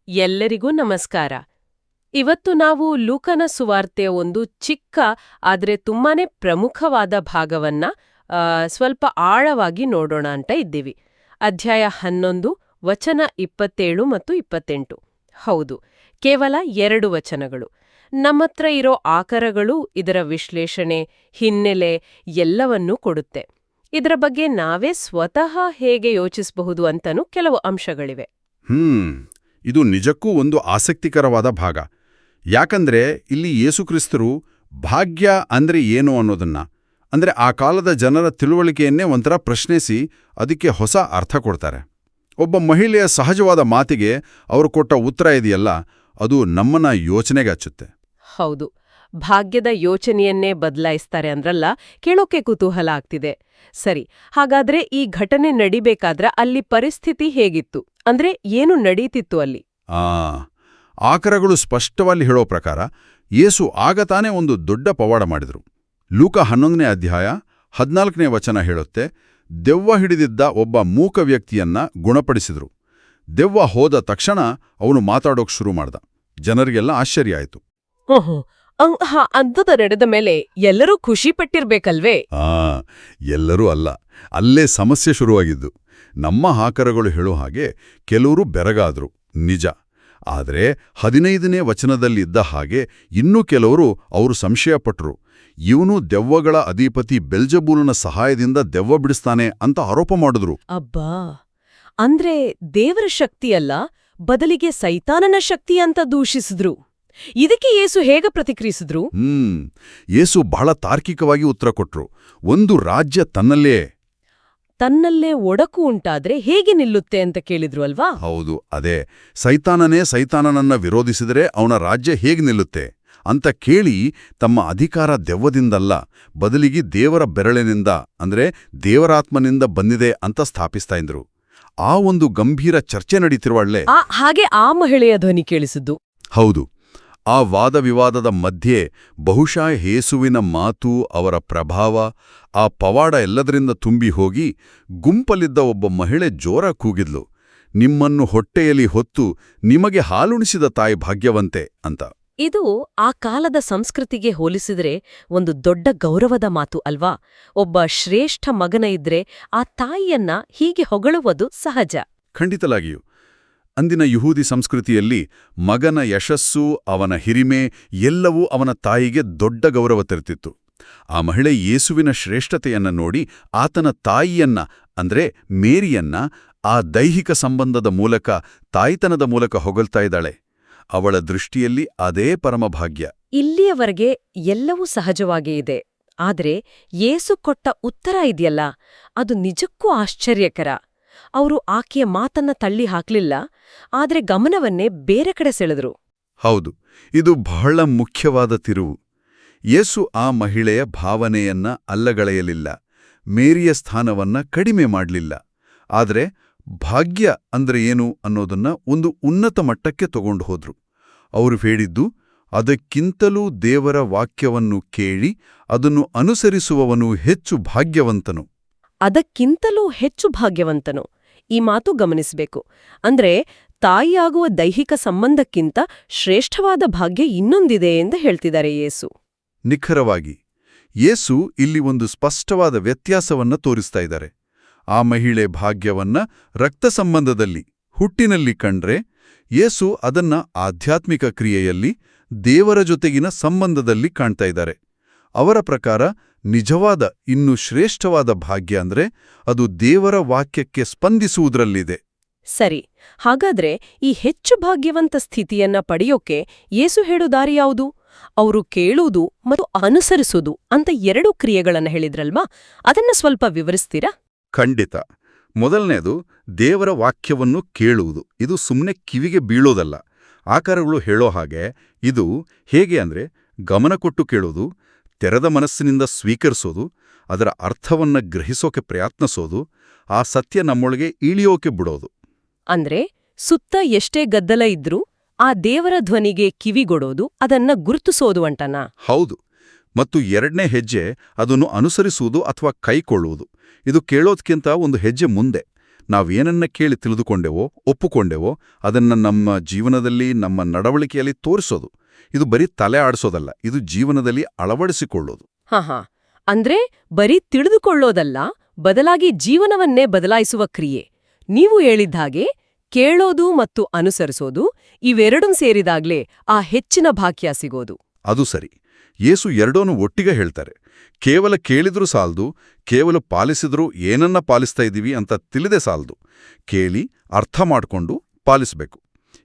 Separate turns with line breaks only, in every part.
ಎಲ್ಲರಿಗೂ ನಮಸ್ಕಾರ. ಇವತ್ತು ನಾವು ಲೂಕನ ಸುವಾರ್ತೆಯ ಒಂದು ಚಿಕ್ಕ ಆದರೆ ತುಂಬಾನೇ ಪ್ರಮುಖವಾದ ಭಾಗವನ್ನ ಸ್ವಲ್ಪ ಆಳವಾಗಿ ನೋಡೋಣ ಅಂತ ಇದ್ದೀವಿ. ಅಧ್ಯಾಯ 11 ವಚನ 27 ಮತ್ತು 28. ಹೌದು, ಕೇವಲ 2 ವಚನಗಳು. ನಮ್ಮತ್ರ ಇರೋ ಆಕರಗಳು ಇದರ ವಿಶ್ಲೇಷಣೆ, ಹಿನ್ನೆಲೆ ಎಲ್ಲವನ್ನೂ ಕೊಡುತ್ತೆ. ಇದರ ಬಗ್ಗೆ ನಾವೇ ಸ್ವತಃ ಹೇಗೆ ಯೋಚಿಸಬಹುದು ಅಂತನೂ ಕೆಲವು ಅಂಶಗಳಿವೆ.
ಇದು ನಿಜಕ್ಕೂ ಒಂದು ಆಸಕ್ತಿಕರವಾದ ಭಾಗ. ಯಾಕಂದ್ರೆ ಇಲ್ಲಿ ಯೇಸುಕ್ರಿಸ್ತರು ಭಾಗ್ಯ ಅಂದ್ರೆ ಏನು ಅನ್ನೋದನ್ನ, ಅಂದ್ರೆ ಆ ಕಾಲದ ಜನರ ತಿಳುವಳಿಕೆಯನ್ನೇ ಒಂಥರ ಪ್ರಶ್ನಿಸಿ ಅದಕ್ಕೆ ಹೊಸ ಅರ್ಥ ಕೊಡ್ತಾರೆ. ಒಬ್ಬ ಮಹಿಳೆಯ ಸಹಜವಾದ ಮಾತಿಗೆ ಅವರು ಕೊಟ್ಟ ಉತ್ತರ ಇದೆಯಲ್ಲ, ಅದು ನಮ್ಮನ್ನ ಯೋಚನೆಗೆ ಹಚ್ಚುತ್ತೆ.
ಹೌದು, ಭಾಗ್ಯದ ಯೋಚನೆಯನ್ನೇ ಬದಲಾಯಿಸ್ತಾರೆ ಅಂದ್ರಲ್ಲ, ಕೇಳೋಕೆ ಕುತೂಹಲ ಆಗ್ತಿದೆ. ಸರಿ, ಹಾಗಾದ್ರೆ ಈ ಘಟನೆ ನಡಿಬೇಕಾದ್ರೆ ಅಲ್ಲಿ ಪರಿಸ್ಥಿತಿ ಹೇಗಿತ್ತು? ಅಂದ್ರೆ ಏನು ನಡೀತಿತ್ತು ಅಲ್ಲಿ?
ಆಕರಗಳು ಸ್ಪಷ್ಟವಾಗಿ ಹೇಳೋ ಪ್ರಕಾರ ಯೇಸು ಆಗ ತಾನೇ ಒಂದು ದೊಡ್ಡ ಪವಾಡ ಮಾಡಿದ್ರು. ಲೂಕ 11ನೇ ಅಧ್ಯಾಯ 14ನೇ ವಚನ ಹೇಳುತ್ತೆ, ದೆವ್ವ ಹಿಡಿದಿದ್ದ ಒಬ್ಬ ಮೂಕ ವ್ಯಕ್ತಿಯನ್ನ ಗುಣಪಡಿಸಿದ್ರು. ದೆವ್ವ ಹೋದ ತಕ್ಷಣ ಅವನು ಮಾತಾಡೋಕ್ ಶುರು ಮಾಡ್ದ. ಜನರಿಗೆಲ್ಲ ಆಶ್ಚರ್ಯ ಆಯ್ತು.
ಅಂಥದ್ದು ನಡೆದ ಮೇಲೆ ಎಲ್ಲರೂ ಖುಷಿ ಪಟ್ಟಿರ್ಬೇಕಲ್ವೇ?
ಎಲ್ಲರೂ ಅಲ್ಲ, ಅಲ್ಲೇ ಸಮಸ್ಯೆ ಶುರುವಾಗಿದ್ದು. ನಮ್ಮ ಆಕರಗಳು ಹೇಳೋ ಹಾಗೆ ಕೆಲವರು ಬೆರಗಾದ್ರು, ನಿಜ. ಆದರೆ 15ನೇ ವಚನದಲ್ಲಿದ್ದ ಹಾಗೆ ಇನ್ನೂ ಕೆಲವರು ಅವರು ಸಂಶಯಪಟ್ರು. ಇವನು ದೆವ್ವಗಳ ಅಧಿಪತಿ ಬೆಲ್ಜಬೂಲನ ಸಹಾಯದಿಂದ ದೆವ್ವ ಬಿಡಿಸ್ತಾನೆ ಅಂತ ಆರೋಪ ಮಾಡಿದ್ರು.
ಅಬ್ಬಾ, ಅಂದ್ರೆ ದೇವರ ಶಕ್ತಿಯಲ್ಲ, ಬದಲಿಗೆ ಸೈತಾನನ ಶಕ್ತಿ ಅಂತ ದೂಷಿಸಿದ್ರು. ಇದಕ್ಕೆ ಯೇಸು ಹೇಗೆ ಪ್ರತಿಕ್ರಿಯಿಸಿದ್ರು?
ಯೇಸು ಬಹಳ ತಾರ್ಕಿಕವಾಗಿ ಉತ್ತರ ಕೊಟ್ರು. ಒಂದು ರಾಜ್ಯ
ತನ್ನಲ್ಲೇ ಒಡಕು ಉಂಟಾದ್ರೆ ಹೇಗೆ ನಿಲ್ಲುತ್ತೆ ಅಂತ ಕೇಳಿದ್ರು ಅಲ್ವಾ?
ಹೌದು, ಅದೇ. ಸೈತಾನನೇ ಸೈತಾನನನ್ನ ವಿರೋಧಿಸಿದರೆ ಅವನ ರಾಜ್ಯ ಹೇಗೆ ನಿಲ್ಲುತ್ತೆ ಅಂತ ಕೇಳಿ ತಮ್ಮ ಅಧಿಕಾರ ದೆವ್ವದಿಂದಲ್ಲ, ಬದಲಿಗೆ ದೇವರ ಬೆರಳಿನಿಂದ ಅಂದ್ರೆ ದೇವರಾತ್ಮನಿಂದ ಬಂದಿದೆ ಅಂತ ಸ್ಥಾಪಿಸ್ತಾ ಇದ್ರು. ಆ ಒಂದು ಗಂಭೀರ ಚರ್ಚೆ ನಡೀತಿರುವಳ್ಳೆ
ಹಾಗೆ ಆ ಮಹಿಳೆಯ ಧ್ವನಿ ಕೇಳಿಸಿದ್ದು.
ಹೌದು. ಆ ವಾದವಿವಾದದ ಮಧ್ಯೆ ಬಹುಶಃ ಯೇಸುವಿನ ಮಾತು, ಅವರ ಪ್ರಭಾವ, ಆ ಪವಾಡ ಎಲ್ಲದರಿಂದ ತುಂಬಿ ಹೋಗಿ ಗುಂಪಲ್ಲಿದ್ದ ಒಬ್ಬ ಮಹಿಳೆ ಜೋರ ಕೂಗಿದ್ಲು, ನಿಮ್ಮನ್ನು ಹೊಟ್ಟೆಯಲ್ಲಿ ಹೊತ್ತು ನಿಮಗೆ ಹಾಲುಣಿಸಿದ ತಾಯಿ ಭಾಗ್ಯವಂತೆ ಅಂತ.
ಇದು ಆ ಕಾಲದ ಸಂಸ್ಕೃತಿಗೆ ಹೋಲಿಸಿದ್ರೆ ಒಂದು ದೊಡ್ಡ ಗೌರವದ ಮಾತು ಅಲ್ವಾ? ಒಬ್ಬ ಶ್ರೇಷ್ಠ ಮಗನ ಇದ್ರೆ ಆ ತಾಯಿಯನ್ನ ಹೀಗೆ ಹೊಗಳುವುದು ಸಹಜ.
ಖಂಡಿತವಾಗಿಯೂ. ಅಂದಿನ ಯಹೂದಿ ಸಂಸ್ಕೃತಿಯಲ್ಲಿ ಮಗನ ಯಶಸ್ಸು, ಅವನ ಹಿರಿಮೆ ಎಲ್ಲವೂ ಅವನ ತಾಯಿಗೆ ದೊಡ್ಡ ಗೌರವ ತರುತ್ತಿತ್ತು. ಆ ಮಹಿಳೆ ಯೇಸುವಿನ ಶ್ರೇಷ್ಠತೆಯನ್ನ ನೋಡಿ ಆತನ ತಾಯಿಯನ್ನ ಅಂದ್ರೆ ಮೇರಿಯನ್ನ ಆ ದೈಹಿಕ ಸಂಬಂಧದ ಮೂಲಕ, ತಾಯ್ತನದ ಮೂಲಕ ಹೊಗಳ್ತಾ ಇದ್ದಾಳೆ. ಅವಳ ದೃಷ್ಟಿಯಲ್ಲಿ ಅದೇ ಪರಮಭಾಗ್ಯ.
ಇಲ್ಲಿಯವರೆಗೆ ಎಲ್ಲವೂ ಸಹಜವಾಗೇ ಇದೆ. ಆದ್ರೆ ಯೇಸು ಕೊಟ್ಟ ಉತ್ತರ ಇದೆಯಲ್ಲ, ಅದು ನಿಜಕ್ಕೂ ಆಶ್ಚರ್ಯಕರ. ಅವರು ಆಕೆಯ ಮಾತನ್ನ ತಳ್ಳಿ ಹಾಕ್ಲಿಲ್ಲ, ಆದ್ರೆ ಗಮನವನ್ನೇ ಬೇರೆ ಕಡೆ ಸೆಳೆದ್ರು.
ಹೌದು, ಇದು ಬಹಳ ಮುಖ್ಯವಾದ ತಿರುವು. ಯೇಸು ಆ ಮಹಿಳೆಯ ಭಾವನೆಯನ್ನ ಅಲ್ಲಗಳೆಯಲಿಲ್ಲ, ಮೇರಿಯ ಸ್ಥಾನವನ್ನ ಕಡಿಮೆ ಮಾಡಲಿಲ್ಲ. ಆದ್ರೆ ಭಾಗ್ಯ ಅಂದ್ರೆ ಏನು ಅನ್ನೋದನ್ನ ಒಂದು ಉನ್ನತ ಮಟ್ಟಕ್ಕೆ ತಗೊಂಡು ಹೋದ್ರು. ಅವರು ಹೇಳಿದ್ದು, ಅದಕ್ಕಿಂತಲೂ ದೇವರ ವಾಕ್ಯವನ್ನು ಕೇಳಿ ಅದನ್ನು ಅನುಸರಿಸುವವನು ಹೆಚ್ಚು ಭಾಗ್ಯವಂತನು.
ಅದಕ್ಕಿಂತಲೂ ಹೆಚ್ಚು ಭಾಗ್ಯವಂತನು. ಈ ಮಾತು ಗಮನಿಸಬೇಕು. ಅಂದ್ರೆ ತಾಯಿಯಾಗುವ ದೈಹಿಕ ಸಂಬಂಧಕ್ಕಿಂತ ಶ್ರೇಷ್ಠವಾದ ಭಾಗ್ಯ ಇನ್ನೊಂದಿದೆ ಎಂದು ಹೇಳ್ತಿದ್ದಾರೆ ಯೇಸು.
ನಿಖರವಾಗಿ ಯೇಸು ಇಲ್ಲಿ ಒಂದು ಸ್ಪಷ್ಟವಾದ ವ್ಯತ್ಯಾಸವನ್ನ ತೋರಿಸ್ತಾ ಇದ್ದಾರೆ. ಆ ಮಹಿಳೆ ಭಾಗ್ಯವನ್ನ ರಕ್ತ ಸಂಬಂಧದಲ್ಲಿ, ಹುಟ್ಟಿನಲ್ಲಿ ಕಂಡ್ರೆ, ಯೇಸು ಅದನ್ನ ಆಧ್ಯಾತ್ಮಿಕ ಕ್ರಿಯೆಯಲ್ಲಿ, ದೇವರ ಜೊತೆಗಿನ ಸಂಬಂಧದಲ್ಲಿ ಕಾಣ್ತಾ ಇದ್ದಾರೆ. ಅವರ ಪ್ರಕಾರ ನಿಜವಾದ, ಇನ್ನು ಶ್ರೇಷ್ಠವಾದ ಭಾಗ್ಯ ಅಂದ್ರೆ ಅದು ದೇವರ ವಾಕ್ಯಕ್ಕೆ ಸ್ಪಂದಿಸುವುದರಲ್ಲಿದೆ.
ಸರಿ, ಹಾಗಾದ್ರೆ ಈ ಹೆಚ್ಚು ಭಾಗ್ಯವಂತ ಸ್ಥಿತಿಯನ್ನ ಪಡೆಯೋಕೆ ಯೇಸು ಹೇಳೋ ದಾರಿ ಯಾವುದು? ಅವರು ಕೇಳುವುದು ಮತ್ತು ಅನುಸರಿಸುವುದು ಅಂತ 2 ಕ್ರಿಯೆಗಳನ್ನ ಹೇಳಿದ್ರಲ್ವಾ, ಅದನ್ನ ಸ್ವಲ್ಪ ವಿವರಿಸ್ತೀರಾ?
ಖಂಡಿತ. ಮೊದಲನೇದು ದೇವರ ವಾಕ್ಯವನ್ನು ಕೇಳುವುದು. ಇದು ಸುಮ್ಮನೆ ಕಿವಿಗೆ ಬೀಳೋದಲ್ಲ. ಆಕಾರಗಳು ಹೇಳೋ ಹಾಗೆ ಇದು ಹೇಗೆ ಅಂದ್ರೆ ಗಮನ ಕೊಟ್ಟು ಕೇಳೋದು, ತೆರೆದ ಮನಸ್ಸಿನಿಂದ ಸ್ವೀಕರಿಸೋದು, ಅದರ ಅರ್ಥವನ್ನ ಗ್ರಹಿಸೋಕೆ ಪ್ರಯತ್ನಿಸೋದು, ಆ ಸತ್ಯ ನಮ್ಮೊಳಗೆ ಇಳಿಯೋಕೆ ಬಿಡೋದು.
ಅಂದ್ರೆ ಸುತ್ತ ಎಷ್ಟೇ ಗದ್ದಲ ಇದ್ರೂ ಆ ದೇವರ ಧ್ವನಿಗೆ ಕಿವಿಗೊಡೋದು, ಅದನ್ನ ಗುರುತಿಸೋದು ಅಂಟನಾ?
ಹೌದು. ಮತ್ತು 2ನೇ ಹೆಜ್ಜೆ ಅದನ್ನು ಅನುಸರಿಸುವುದು ಅಥವಾ ಕೈಕೊಳ್ಳುವುದು. ಇದು ಕೇಳೋದ್ಕಿಂತ ಒಂದು ಹೆಜ್ಜೆ ಮುಂದೆ. ನಾವೇನನ್ನ ಕೇಳಿ ತಿಳಿದುಕೊಂಡೆವೋ ಒಪ್ಪುಕೊಂಡೆವೋ ಅದನ್ನ ನಮ್ಮ ಜೀವನದಲ್ಲಿ ನಮ್ಮ ನಡವಳಿಕೆಯಲ್ಲಿ ತೋರಿಸೋದು. ಇದು ಬರೀ ತಲೆ ಆಡಿಸೋದಲ್ಲ, ಇದು ಜೀವನದಲ್ಲಿ ಅಳವಡಿಸಿಕೊಳ್ಳೋದು.
ಹಾ ಅಂದ್ರೆ ಬರೀ ತಿಳಿದುಕೊಳ್ಳೋದಲ್ಲ, ಬದಲಾಗಿ ಜೀವನವನ್ನೇ ಬದಲಾಯಿಸುವ ಕ್ರಿಯೆ. ನೀವು ಹೇಳಿದ ಹಾಗೆ ಕೇಳೋದು ಮತ್ತು ಅನುಸರಿಸೋದು ಇವೆರಡೂ ಸೇರಿದಾಗ್ಲೇ ಆ ಹೆಚ್ಚಿನ ಭಾಗ್ಯ ಸಿಗೋದು.
ಅದು ಸರಿ. ಯೇಸು ಎರಡೋನು ಒಟ್ಟಿಗೆ ಹೇಳ್ತಾರೆ. ಕೇವಲ ಕೇಳಿದ್ರೂ ಸಾಲ್ದು, ಕೇವಲ ಪಾಲಿಸಿದ್ರೂ ಏನನ್ನ ಪಾಲಿಸ್ತಾ ಇದ್ದೀವಿ ಅಂತ ತಿಳಿದೇ ಸಾಲ್ದು. ಕೇಳಿ ಅರ್ಥ ಮಾಡ್ಕೊಂಡು ಪಾಲಿಸಬೇಕು.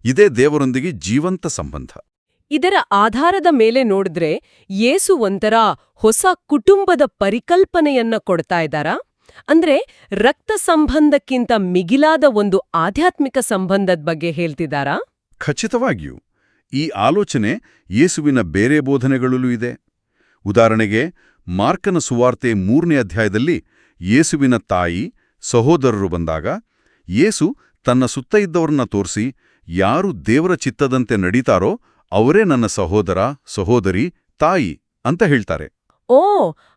ಇದೇ ದೇವರೊಂದಿಗೆ ಜೀವಂತ ಸಂಬಂಧ.
ಇದರ ಆಧಾರದ ಮೇಲೆ ನೋಡಿದ್ರೆ ಯೇಸು ಒಂಥರ ಹೊಸ ಕುಟುಂಬದ ಪರಿಕಲ್ಪನೆಯನ್ನ ಕೊಡ್ತಾ ಇದ್ದಾರಾ? ಅಂದ್ರೆ ರಕ್ತ ಸಂಬಂಧಕ್ಕಿಂತ ಮಿಗಿಲಾದ ಒಂದು ಆಧ್ಯಾತ್ಮಿಕ ಸಂಬಂಧದ ಬಗ್ಗೆ ಹೇಳ್ತಿದ್ದಾರಾ?
ಖಚಿತವಾಗಿಯೂ. ಈ ಆಲೋಚನೆ ಯೇಸುವಿನ ಬೇರೆ ಬೋಧನೆಗಳಲ್ಲೂ ಇದೆ. ಉದಾಹರಣೆಗೆ, ಮಾರ್ಕನ ಸುವಾರ್ತೆ 3ನೇ ಅಧ್ಯಾಯದಲ್ಲಿ ಯೇಸುವಿನ ತಾಯಿ, ಸಹೋದರರು ಬಂದಾಗ ಯೇಸು ತನ್ನ ಸುತ್ತ ಇದ್ದವರನ್ನ ತೋರಿಸಿ, ಯಾರು ದೇವರ ಚಿತ್ತದಂತೆ ನಡೀತಾರೋ ಅವರೇ ನನ್ನ ಸಹೋದರ, ಸಹೋದರಿ, ತಾಯಿ ಅಂತ ಹೇಳ್ತಾರೆ.
ಓ,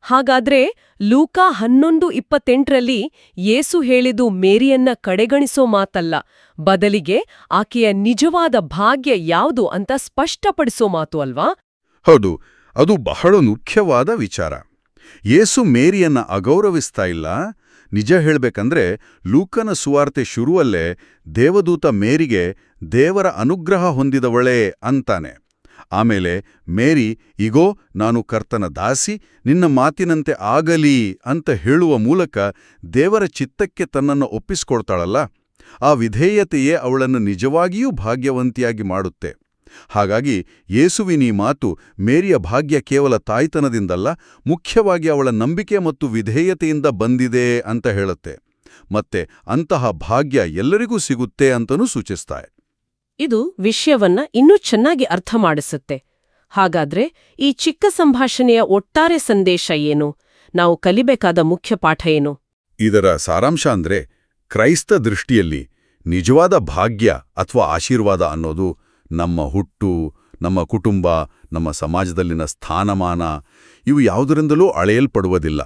ಹಾಗಾದ್ರೆ ಲೂಕ 11:28ರಲ್ಲಿ ಯೇಸು ಹೇಳಿದು ಮೇರಿಯನ್ನ ಕಡೆಗಣಿಸೋ ಮಾತಲ್ಲ, ಬದಲಿಗೆ ಆಕೆಯ ನಿಜವಾದ ಭಾಗ್ಯ ಯಾವುದು ಅಂತ ಸ್ಪಷ್ಟಪಡಿಸೋ ಮಾತು ಅಲ್ವಾ?
ಹೌದು, ಅದು ಬಹಳ ಮುಖ್ಯವಾದ ವಿಚಾರ. ಯೇಸು ಮೇರಿಯನ್ನ ಅಗೌರವಿಸ್ತಾ ಇಲ್ಲ. ನಿಜ ಹೇಳ್ಬೇಕಂದ್ರೆ ಲೂಕನ ಸುವಾರ್ತೆ ಶುರುವಲ್ಲೇ ದೇವದೂತ ಮೇರಿಗೆ ದೇವರ ಅನುಗ್ರಹ ಹೊಂದಿದವಳೇ ಅಂತಾನೆ. ಆಮೇಲೆ ಮೇರಿ, ಇಗೋ ನಾನು ಕರ್ತನ ದಾಸಿ, ನಿನ್ನ ಮಾತಿನಂತೆ ಆಗಲಿ ಅಂತ ಹೇಳುವ ಮೂಲಕ ದೇವರ ಚಿತ್ತಕ್ಕೆ ತನ್ನನ್ನು ಒಪ್ಪಿಸ್ಕೊಳ್ತಾಳಲ್ಲ, ಆ ವಿಧೇಯತೆಯೇ ಅವಳನ್ನು ನಿಜವಾಗಿಯೂ ಭಾಗ್ಯವಂತಿಯಾಗಿ ಮಾಡುತ್ತೆ. ಹಾಗಾಗಿ ಯೇಸುವಿನ ಈ ಮಾತು ಮೇರಿಯ ಭಾಗ್ಯ ಕೇವಲ ತಾಯ್ತನದಿಂದಲ್ಲ, ಮುಖ್ಯವಾಗಿ ಅವಳ ನಂಬಿಕೆ ಮತ್ತು ವಿಧೇಯತೆಯಿಂದ ಬಂದಿದೆ ಅಂತ ಹೇಳುತ್ತೆ. ಮತ್ತೆ ಅಂತಹ ಭಾಗ್ಯ ಎಲ್ಲರಿಗೂ ಸಿಗುತ್ತೆ ಅಂತನೂ ಸೂಚಿಸ್ತಾಳೆ.
ಇದು ವಿಷಯವನ್ನ ಇನ್ನೂ ಚೆನ್ನಾಗಿ ಅರ್ಥ ಮಾಡಿಸುತ್ತೆ. ಹಾಗಾದ್ರೆ ಈ ಚಿಕ್ಕ ಸಂಭಾಷಣೆಯ ಒಟ್ಟಾರೆ ಸಂದೇಶ ಏನು? ನಾವು ಕಲಿಬೇಕಾದ ಮುಖ್ಯ ಪಾಠ ಏನು?
ಇದರ ಸಾರಾಂಶ ಅಂದ್ರೆ, ಕ್ರೈಸ್ತ ದೃಷ್ಟಿಯಲ್ಲಿ ನಿಜವಾದ ಭಾಗ್ಯ ಅಥವಾ ಆಶೀರ್ವಾದ ಅನ್ನೋದು ನಮ್ಮ ಹುಟ್ಟು, ನಮ್ಮ ಕುಟುಂಬ, ನಮ್ಮ ಸಮಾಜದಲ್ಲಿನ ಸ್ಥಾನಮಾನ ಇವು ಯಾವುದರಿಂದಲೂ ಅಳೆಯಲ್ಪಡುವುದಿಲ್ಲ.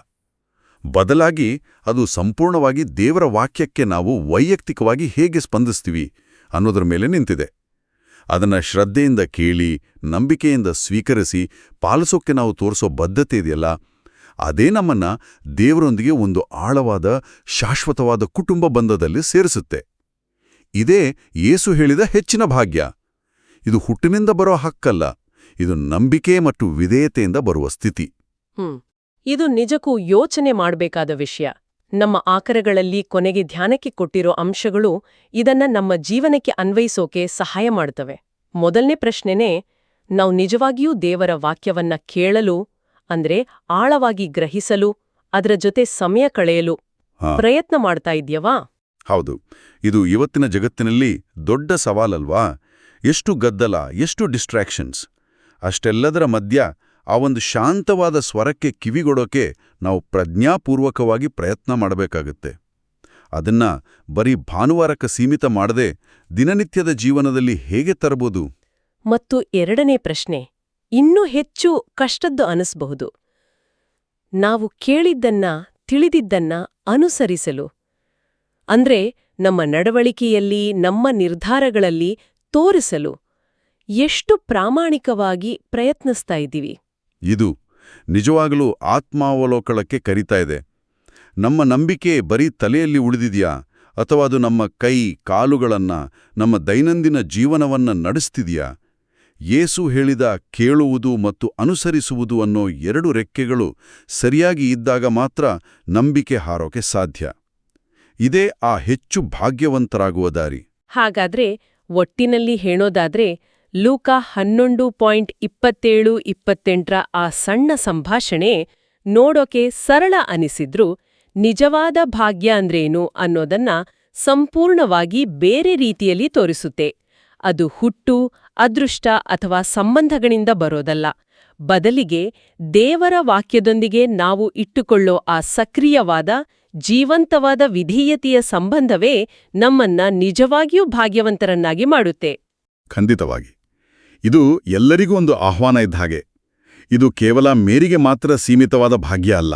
ಬದಲಾಗಿ ಅದು ಸಂಪೂರ್ಣವಾಗಿ ದೇವರ ವಾಕ್ಯಕ್ಕೆ ನಾವು ವೈಯಕ್ತಿಕವಾಗಿ ಹೇಗೆ ಸ್ಪಂದಿಸ್ತೀವಿ ಅನ್ನೋದರ ಮೇಲೆ ನಿಂತಿದೆ. ಅದನ್ನ ಶ್ರದ್ಧೆಯಿಂದ ಕೇಳಿ, ನಂಬಿಕೆಯಿಂದ ಸ್ವೀಕರಿಸಿ ಪಾಲಿಸೋಕ್ಕೆ ನಾವು ತೋರಿಸೋ ಬದ್ಧತೆ ಇದೆಯಲ್ಲ, ಅದೇ ನಮ್ಮನ್ನ ದೇವರೊಂದಿಗೆ ಒಂದು ಆಳವಾದ, ಶಾಶ್ವತವಾದ ಕುಟುಂಬ ಬಂಧದಲ್ಲಿ ಸೇರಿಸುತ್ತೆ. ಇದೇ ಯೇಸು ಹೇಳಿದ ಹೆಚ್ಚಿನ ಭಾಗ್ಯ. ಇದು ಹುಟ್ಟಿನಿಂದ ಬರೋ ಹಕ್ಕಲ್ಲ, ಇದು ನಂಬಿಕೆ ಮತ್ತು ವಿಧೇಯತೆಯಿಂದ ಬರುವ ಸ್ಥಿತಿ.
ಇದು ನಿಜಕ್ಕೂ ಯೋಚನೆ ಮಾಡಬೇಕಾದ ವಿಷಯ. ನಮ್ಮ ಆಕರಗಳಲ್ಲಿ ಕೊನೆಗೆ ಧ್ಯಾನಕ್ಕೆ ಕೊಟ್ಟಿರೋ ಅಂಶಗಳು ಇದನ್ನ ನಮ್ಮ ಜೀವನಕ್ಕೆ ಅನ್ವಯಿಸೋಕೆ ಸಹಾಯ ಮಾಡ್ತವೆ. ಮೊದಲನೇ ಪ್ರಶ್ನೆನೇ, ನಾವು ನಿಜವಾಗಿಯೂ ದೇವರ ವಾಕ್ಯವನ್ನ ಕೇಳಲು, ಅಂದ್ರೆ ಆಳವಾಗಿ ಗ್ರಹಿಸಲು, ಅದರ ಜೊತೆ ಸಮಯ ಕಳೆಯಲು ಪ್ರಯತ್ನ ಮಾಡ್ತಾ ಇದ್ಯವಾ?
ಹೌದು, ಇದು ಇವತ್ತಿನ ಜಗತ್ತಿನಲ್ಲಿ ದೊಡ್ಡ ಸವಾಲಲ್ವಾ? ಎಷ್ಟು ಗದ್ದಲ, ಎಷ್ಟು ಡಿಸ್ಟ್ರಾಕ್ಷನ್ಸ್. ಅಷ್ಟೆಲ್ಲದರ ಮಧ್ಯ ಆ ಒಂದು ಶಾಂತವಾದ ಸ್ವರಕ್ಕೆ ಕಿವಿಗೊಡೋಕೆ ನಾವು ಪ್ರಜ್ಞಾಪೂರ್ವಕವಾಗಿ ಪ್ರಯತ್ನ ಮಾಡಬೇಕಾಗುತ್ತೆ. ಅದನ್ನ ಬರೀ ಭಾನುವಾರಕ್ಕೆ ಸೀಮಿತ ಮಾಡದೆ ದಿನನಿತ್ಯದ ಜೀವನದಲ್ಲಿ ಹೇಗೆ ತರಬಹುದು?
ಮತ್ತು ಎರಡನೇ ಪ್ರಶ್ನೆ ಇನ್ನೂ ಹೆಚ್ಚು ಕಷ್ಟದ್ದು ಅನಿಸಬಹುದು. ನಾವು ಕೇಳಿದ್ದನ್ನ, ತಿಳಿದಿದ್ದನ್ನ ಅನುಸರಿಸಲು, ಅಂದ್ರೆ ನಮ್ಮ ನಡವಳಿಕೆಯಲ್ಲಿ, ನಮ್ಮ ನಿರ್ಧಾರಗಳಲ್ಲಿ ತೋರಿಸಲು ಎಷ್ಟು ಪ್ರಾಮಾಣಿಕವಾಗಿ ಪ್ರಯತ್ನಿಸ್ತಾ ಇದ್ದೀವಿ?
ಇದು ನಿಜವಾಗಲೂ ಆತ್ಮಾವಲೋಕನಕ್ಕೆ ಕರೀತಾ ಇದೆ. ನಮ್ಮ ನಂಬಿಕೆ ಬರೀ ತಲೆಯಲ್ಲಿ ಉಳಿದಿದೆಯಾ, ಅಥವಾ ಅದು ನಮ್ಮ ಕೈ, ಕಾಲುಗಳನ್ನ, ನಮ್ಮ ದೈನಂದಿನ ಜೀವನವನ್ನ ನಡೆಸ್ತಿದೆಯಾ? ಯೇಸು ಹೇಳಿದ ಕೇಳುವುದು ಮತ್ತು ಅನುಸರಿಸುವುದು ಅನ್ನೋ 2 ರೆಕ್ಕೆಗಳು ಸರಿಯಾಗಿ ಇದ್ದಾಗ ಮಾತ್ರ ನಂಬಿಕೆ ಹಾರೋಕೆ ಸಾಧ್ಯ. ಇದೇ ಆ ಹೆಚ್ಚು ಭಾಗ್ಯವಂತರಾಗುವ ದಾರಿ.
ಹಾಗಾದ್ರೆ ಒಟ್ಟಿನಲ್ಲಿ ಹೇಳೋದಾದ್ರೆ ಲೂಕ 11:27-28ರ ಆ ಸಣ್ಣ ಸಂಭಾಷಣೆ ನೋಡೋಕೆ ಸರಳ ಅನಿಸಿದ್ರೂ ನಿಜವಾದ ಭಾಗ್ಯ ಅಂದ್ರೇನು ಅನ್ನೋದನ್ನ ಸಂಪೂರ್ಣವಾಗಿ ಬೇರೆ ರೀತಿಯಲ್ಲಿ ತೋರಿಸುತ್ತೆ. ಅದು ಹುಟ್ಟು, ಅದೃಷ್ಟ ಅಥವಾ ಸಂಬಂಧಗಳಿಂದ ಬರೋದಲ್ಲ, ಬದಲಿಗೆ ದೇವರ ವಾಕ್ಯದೊಂದಿಗೆ ನಾವು ಇಟ್ಟುಕೊಳ್ಳೋ ಆ ಸಕ್ರಿಯವಾದ, ಜೀವಂತವಾದ ವಿಧೇಯತೆಯ ಸಂಬಂಧವೇ ನಮ್ಮನ್ನ ನಿಜವಾಗಿಯೂ ಭಾಗ್ಯವಂತರನ್ನಾಗಿ ಮಾಡುತ್ತೆ.
ಖಂಡಿತವಾಗಿ. ಇದು ಎಲ್ಲರಿಗೂ ಒಂದು ಆಹ್ವಾನ ಇದ್ದ ಹಾಗೆ. ಇದು ಕೇವಲ ಮೇರಿಗೆ ಮಾತ್ರ ಸೀಮಿತವಾದ ಭಾಗ್ಯ ಅಲ್ಲ.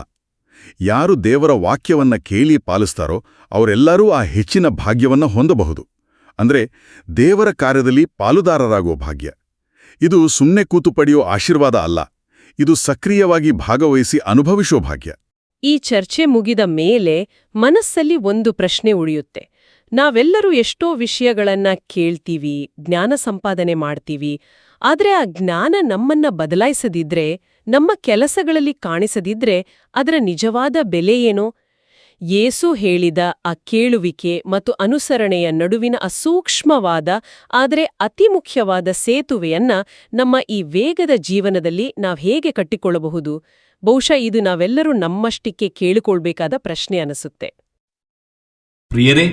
ಯಾರು ದೇವರ ವಾಕ್ಯವನ್ನ ಕೇಳಿ ಪಾಲಿಸ್ತಾರೋ ಅವರೆಲ್ಲರೂ ಆ ಹೆಚ್ಚಿನ ಭಾಗ್ಯವನ್ನು ಹೊಂದಬಹುದು. ಅಂದ್ರೆ ದೇವರ ಕಾರ್ಯದಲ್ಲಿ ಪಾಲುದಾರರಾಗುವ ಭಾಗ್ಯ. ಇದು ಸುಮ್ಮನೆ ಕೂತು ಪಡೆಯೋ ಆಶೀರ್ವಾದ ಅಲ್ಲ, ಇದು ಸಕ್ರಿಯವಾಗಿ ಭಾಗವಹಿಸಿ ಅನುಭವಿಸೋ ಭಾಗ್ಯ.
ಈ ಚರ್ಚೆ ಮುಗಿದ ಮೇಲೆ ಮನಸ್ಸಲ್ಲಿ ಒಂದು ಪ್ರಶ್ನೆ ಉಳಿಯುತ್ತೆ. ನಾವೆಲ್ಲರೂ ಎಷ್ಟೋ ವಿಷಯಗಳನ್ನ ಕೇಳ್ತೀವಿ, ಜ್ಞಾನ ಸಂಪಾದನೆ ಮಾಡ್ತೀವಿ. ಆದ್ರೆ ಆ ಜ್ಞಾನ ನಮ್ಮನ್ನ ಬದಲಾಯಿಸದಿದ್ರೆ, ನಮ್ಮ ಕೆಲಸಗಳಲ್ಲಿ ಕಾಣಿಸದಿದ್ರೆ ಅದರ ನಿಜವಾದ ಬೆಲೆ ಏನೋ? ಯೇಸು ಹೇಳಿದ ಆ ಕೇಳುವಿಕೆ ಮತ್ತು ಅನುಸರಣೆಯ ನಡುವಿನ ಅಸೂಕ್ಷ್ಮವಾದ ಆದರೆ ಅತಿ ಮುಖ್ಯವಾದ ಸೇತುವೆಯನ್ನ ನಮ್ಮ ಈ ವೇಗದ ಜೀವನದಲ್ಲಿ ನಾವ್ ಹೇಗೆ ಕಟ್ಟಿಕೊಳ್ಳಬಹುದು? ಬಹುಶಃ ಇದು ನಾವೆಲ್ಲರೂ ನಮ್ಮಷ್ಟಕ್ಕೆ ಕೇಳಿಕೊಳ್ಬೇಕಾದ ಪ್ರಶ್ನೆ ಅನಿಸುತ್ತೆ.
ಪ್ರಿಯರೇ,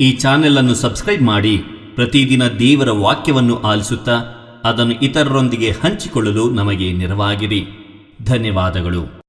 ಈ ಚಾನೆಲ್ ಅನ್ನು ಸಬ್ಸ್ಕ್ರೈಬ್ ಮಾಡಿ ಪ್ರತಿದಿನ ದೇವರ ವಾಕ್ಯವನ್ನು ಆಲಿಸುತ್ತಾ ಅದನ್ನು ಇತರರೊಂದಿಗೆ ಹಂಚಿಕೊಳ್ಳಲು ನಮಗೆ ನೆರವಾಗಿರಿ. ಧನ್ಯವಾದಗಳು.